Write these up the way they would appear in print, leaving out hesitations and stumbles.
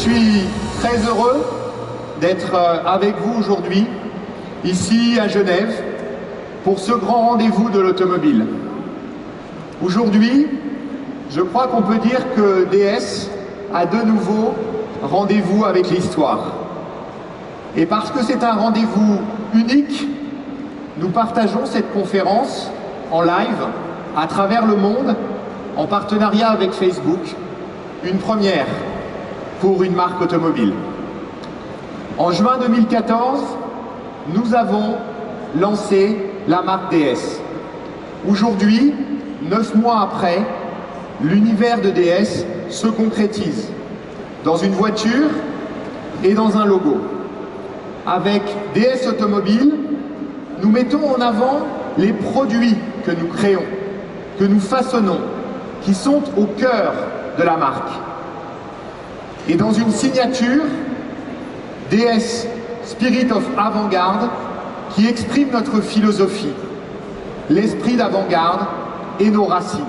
suis très heureux d'être avec vous aujourd'hui, ici à Genève, pour ce grand rendez-vous de l'automobile. Aujourd'hui, je crois qu'on peut dire que DS a de nouveau rendez-vous avec l'histoire. Et parce que c'est un rendez-vous unique, nous partageons cette conférence en live à travers le monde, en partenariat avec Facebook, une première pour une marque automobile. En juin 2014, nous avons lancé la marque DS. Aujourd'hui, 9 mois après, l'univers de DS se concrétise dans une voiture et dans un logo. Avec DS Automobile, nous mettons en avant les produits que nous créons, que nous façonnons, qui sont au cœur de la marque. Et dans une signature, DS Spirit of Avant-Garde, qui exprime notre philosophie, l'esprit d'avant-garde et nos racines.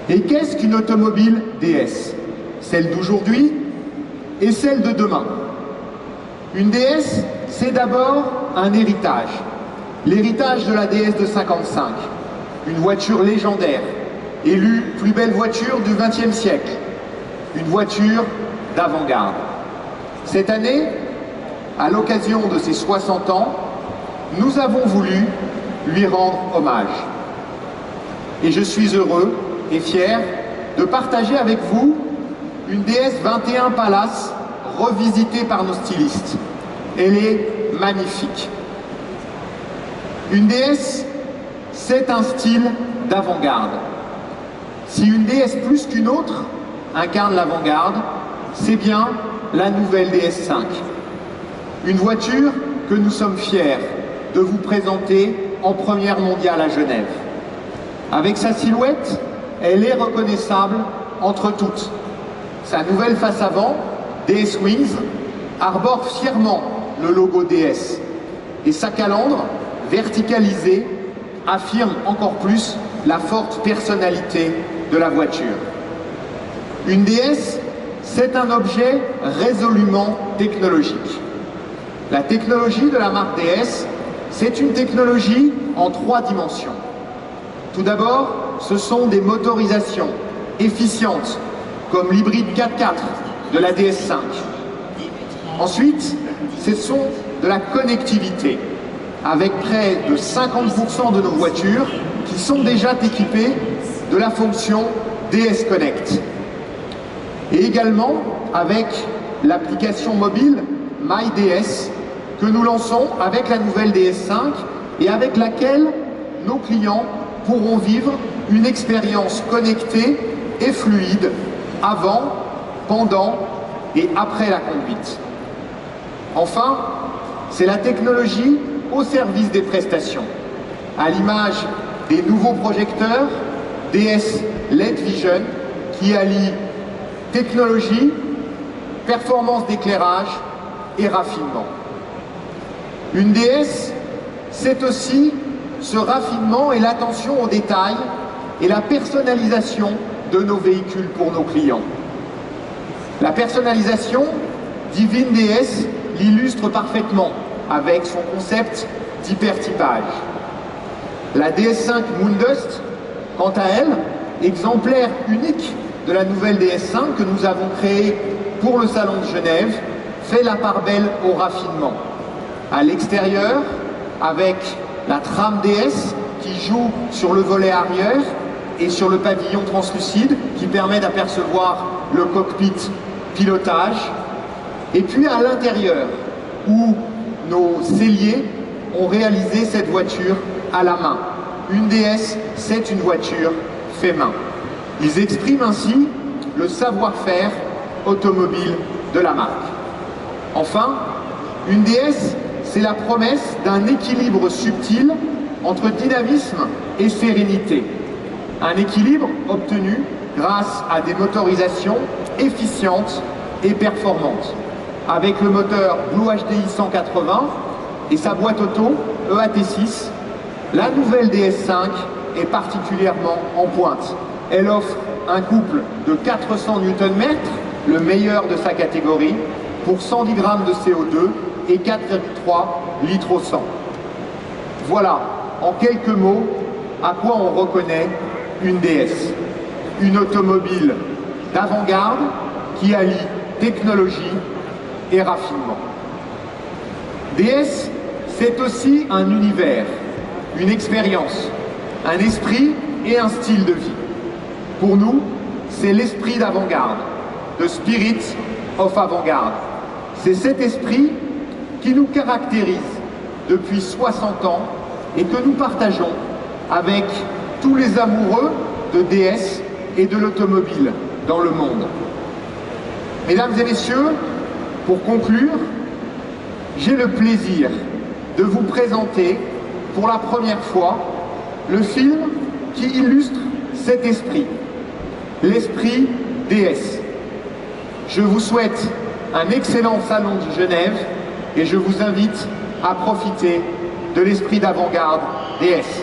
Et qu'est-ce qu'une automobile DS? Celle d'aujourd'hui et celle de demain. Une DS, c'est d'abord un héritage. L'héritage de la DS de 55, une voiture légendaire, élue plus belle voiture du XXe siècle, une voiture d'avant-garde. Cette année, à l'occasion de ses 60 ans, nous avons voulu lui rendre hommage. Et je suis heureux et fier de partager avec vous une DS 21 Palace revisitée par nos stylistes. Elle est magnifique. Une DS, c'est un style d'avant-garde. Si une DS plus qu'une autre incarne l'avant-garde, c'est bien la nouvelle DS5. Une voiture que nous sommes fiers de vous présenter en première mondiale à Genève. Avec sa silhouette, elle est reconnaissable entre toutes. Sa nouvelle face avant, DS Wings, arbore fièrement le logo DS. Et sa calandre, verticalisée, affirme encore plus la forte personnalité de la voiture. Une DS, c'est un objet résolument technologique. La technologie de la marque DS, c'est une technologie en 3 dimensions. Tout d'abord, ce sont des motorisations efficientes, comme l'hybride 4x4 de la DS5. Ensuite, ce sont de la connectivité, avec près de 50% de nos voitures qui sont déjà équipées de la fonction DS Connect. Et également avec l'application mobile MyDS que nous lançons avec la nouvelle DS5 et avec laquelle nos clients pourront vivre une expérience connectée et fluide avant, pendant et après la conduite. Enfin, c'est la technologie au service des prestations, à l'image des nouveaux projecteurs DS LED Vision qui allient technologie, performance d'éclairage et raffinement. Une DS, c'est aussi ce raffinement et l'attention aux détails et la personnalisation de nos véhicules pour nos clients. La personnalisation, Divine DS l'illustre parfaitement avec son concept d'hypertypage. La DS5 Moondust, quant à elle, exemplaire unique de la nouvelle DS5 que nous avons créée pour le Salon de Genève, fait la part belle au raffinement. À l'extérieur, avec la trame DS qui joue sur le volet arrière et sur le pavillon translucide qui permet d'apercevoir le cockpit pilotage. Et puis à l'intérieur, où nos selliers ont réalisé cette voiture à la main. Une DS, c'est une voiture fait main. Ils expriment ainsi le savoir-faire automobile de la marque. Enfin, une DS, c'est la promesse d'un équilibre subtil entre dynamisme et sérénité. Un équilibre obtenu grâce à des motorisations efficientes et performantes. Avec le moteur Blue HDI 180 et sa boîte auto EAT6, la nouvelle DS5 est particulièrement en pointe. Elle offre un couple de 400 Nm le meilleur de sa catégorie, pour 110 grammes de CO2 et 4,3 litres au 100. Voilà, en quelques mots, à quoi on reconnaît une DS. Une automobile d'avant-garde qui allie technologie et raffinement. DS, c'est aussi un univers, une expérience, un esprit et un style de vie. Pour nous, c'est l'esprit d'avant-garde, the spirit of avant-garde. C'est cet esprit qui nous caractérise depuis 60 ans et que nous partageons avec tous les amoureux de DS et de l'automobile dans le monde. Mesdames et messieurs, pour conclure, j'ai le plaisir de vous présenter pour la première fois le film qui illustre cet esprit, l'esprit DS. Je vous souhaite un excellent salon de Genève et je vous invite à profiter de l'esprit d'avant-garde DS.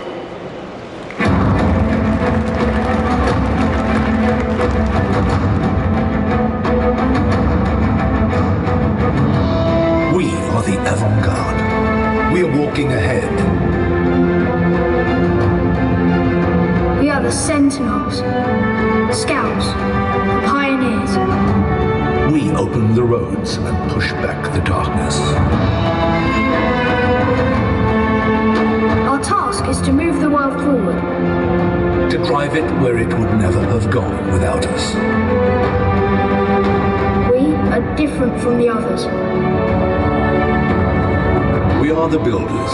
We are the avant-garde. We are walking ahead. We are the sentinels, scouts, pioneers. We open the roads and push back the darkness. Our task is to move the world forward. To drive it where it would never have gone without us. We are different from the others. We are the builders.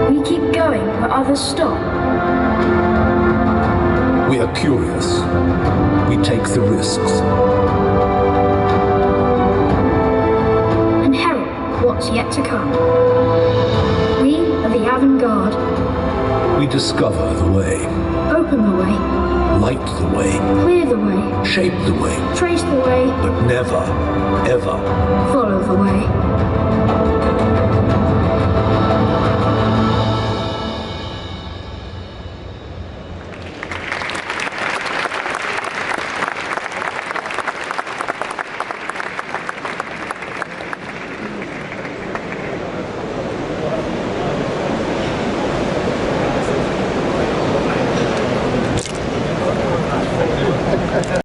We keep going where others stop. We are curious. We take the risks. And herald what's yet to come. We are the avant-garde. We discover the way. Open the way. Light the way. Clear the way. Shape the way. Trace the way. But never